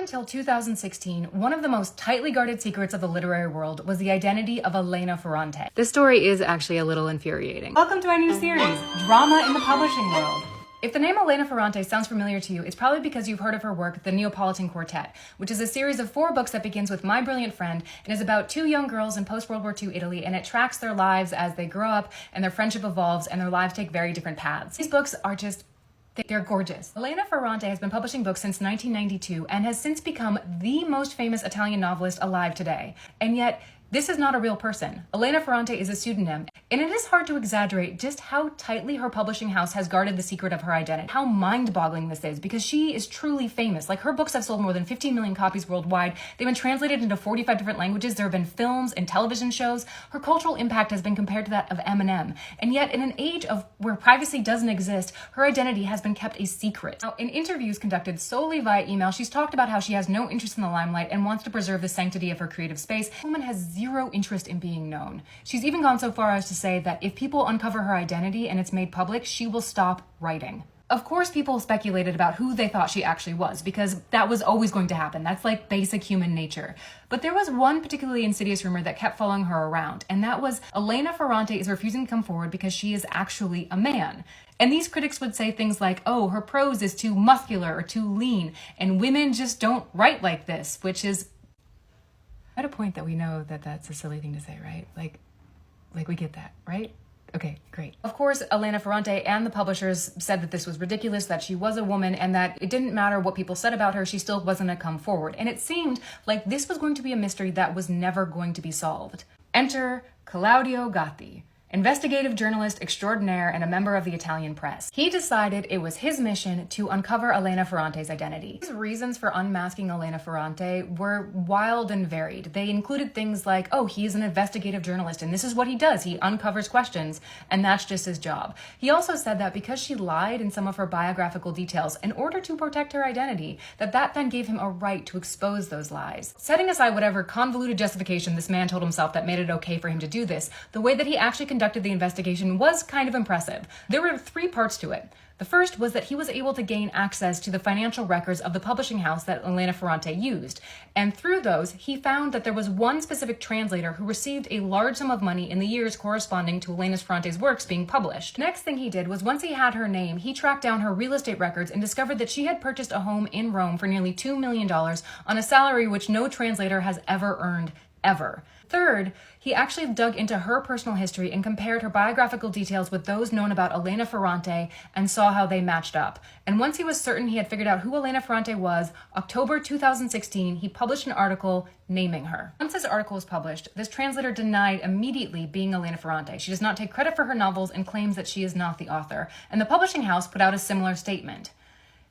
Until 2016, one of the most tightly guarded secrets of the literary world was the identity of Elena Ferrante. This story is actually a little infuriating. Welcome to our new series, Drama in the Publishing World. If the name Elena Ferrante sounds familiar to you, it's probably because you've heard of her work, The Neapolitan Quartet, which is a series of 4 books that begins with My Brilliant Friend and is about 2 young girls in post-World War II Italy, and it tracks their lives as they grow up and their friendship evolves and their lives take very different paths. These books are they're gorgeous. Elena Ferrante has been publishing books since 1992 and has since become the most famous Italian novelist alive today. And yet, this is not a real person. Elena Ferrante is a pseudonym, and it is hard to exaggerate just how tightly her publishing house has guarded the secret of her identity. How mind-boggling this is, because she is truly famous. Like, her books have sold more than 15 million copies worldwide. They've been translated into 45 different languages. There have been films and television shows. Her cultural impact has been compared to that of Eminem. And yet, in an age of where privacy doesn't exist, her identity has been kept a secret. Now, in interviews conducted solely via email, she's talked about how she has no interest in the limelight and wants to preserve the sanctity of her creative space. The woman has zero interest in being known. She's even gone so far as to say that if people uncover her identity and it's made public, she will stop writing. Of course, people speculated about who they thought she actually was, because that was always going to happen. That's like basic human nature. But there was one particularly insidious rumor that kept following her around, and that was Elena Ferrante is refusing to come forward because she is actually a man. And these critics would say things like, oh, her prose is too muscular or too lean, and women just don't write like this, which is at a point that we know that that's a silly thing to say, right? Like we get that, right? Okay, great. Of course, Elena Ferrante and the publishers said that this was ridiculous, that she was a woman, and that it didn't matter what people said about her, she still wasn't gonna come forward. And it seemed like this was going to be a mystery that was never going to be solved. Enter Claudio Gatti, investigative journalist extraordinaire and a member of the Italian press. He decided it was his mission to uncover Elena Ferrante's identity. His reasons for unmasking Elena Ferrante were wild and varied. They included things like, oh, he's an investigative journalist and this is what he does. He uncovers questions and that's just his job. He also said that because she lied in some of her biographical details in order to protect her identity, that then gave him a right to expose those lies. Setting aside whatever convoluted justification this man told himself that made it okay for him to do this, the way that he actually conducted the investigation was kind of impressive. There were 3 parts to it. The first was that he was able to gain access to the financial records of the publishing house that Elena Ferrante used. And through those, he found that there was one specific translator who received a large sum of money in the years corresponding to Elena Ferrante's works being published. Next thing he did was, once he had her name, he tracked down her real estate records and discovered that she had purchased a home in Rome for nearly $2 million on a salary which no translator has ever earned, ever. Third, he actually dug into her personal history and compared her biographical details with those known about Elena Ferrante and saw how they matched up. And once he was certain he had figured out who Elena Ferrante was, October 2016, he published an article naming her. Once this article was published, this translator denied immediately being Elena Ferrante. She does not take credit for her novels and claims that she is not the author. And the publishing house put out a similar statement.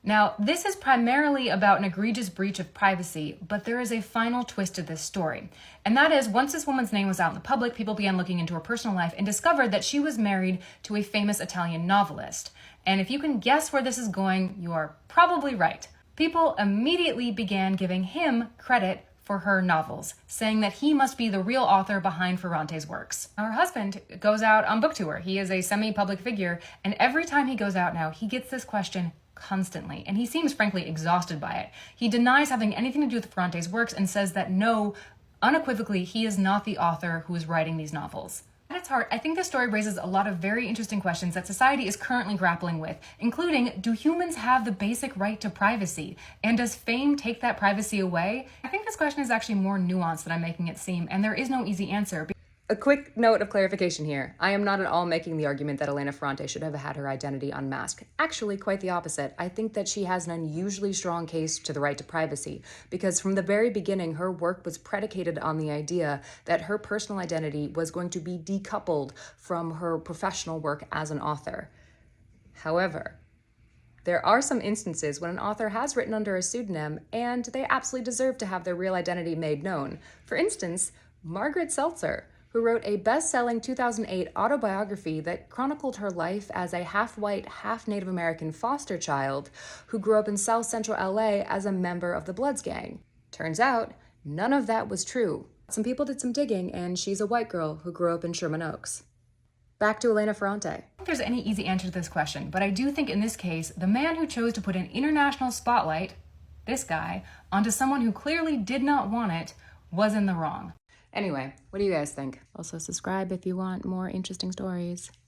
Now, this is primarily about an egregious breach of privacy, but there is a final twist to this story. And that is, once this woman's name was out in the public, people began looking into her personal life and discovered that she was married to a famous Italian novelist. And if you can guess where this is going, you are probably right. People immediately began giving him credit for her novels, saying that he must be the real author behind Ferrante's works. Her husband goes out on book tour. He is a semi-public figure, and every time he goes out now, he gets this question constantly, and he seems frankly exhausted by it. He denies having anything to do with Ferrante's works and says that no, unequivocally, he is not the author who is writing these novels. At its heart, I think this story raises a lot of very interesting questions that society is currently grappling with, including, do humans have the basic right to privacy? And does fame take that privacy away? I think this question is actually more nuanced than I'm making it seem, and there is no easy answer. A quick note of clarification here. I am not at all making the argument that Elena Ferrante should have had her identity unmasked. Actually, quite the opposite. I think that she has an unusually strong case to the right to privacy, because from the very beginning, her work was predicated on the idea that her personal identity was going to be decoupled from her professional work as an author. However, there are some instances when an author has written under a pseudonym and they absolutely deserve to have their real identity made known. For instance, Margaret Seltzer, who wrote a best-selling 2008 autobiography that chronicled her life as a half-white, half-Native American foster child who grew up in South Central LA as a member of the Bloods gang. Turns out, none of that was true. Some people did some digging, and she's a white girl who grew up in Sherman Oaks. Back to Elena Ferrante. I don't think there's any easy answer to this question, but I do think in this case, the man who chose to put an international spotlight this guy onto someone who clearly did not want it was in the wrong. Anyway, what do you guys think? Also subscribe if you want more interesting stories.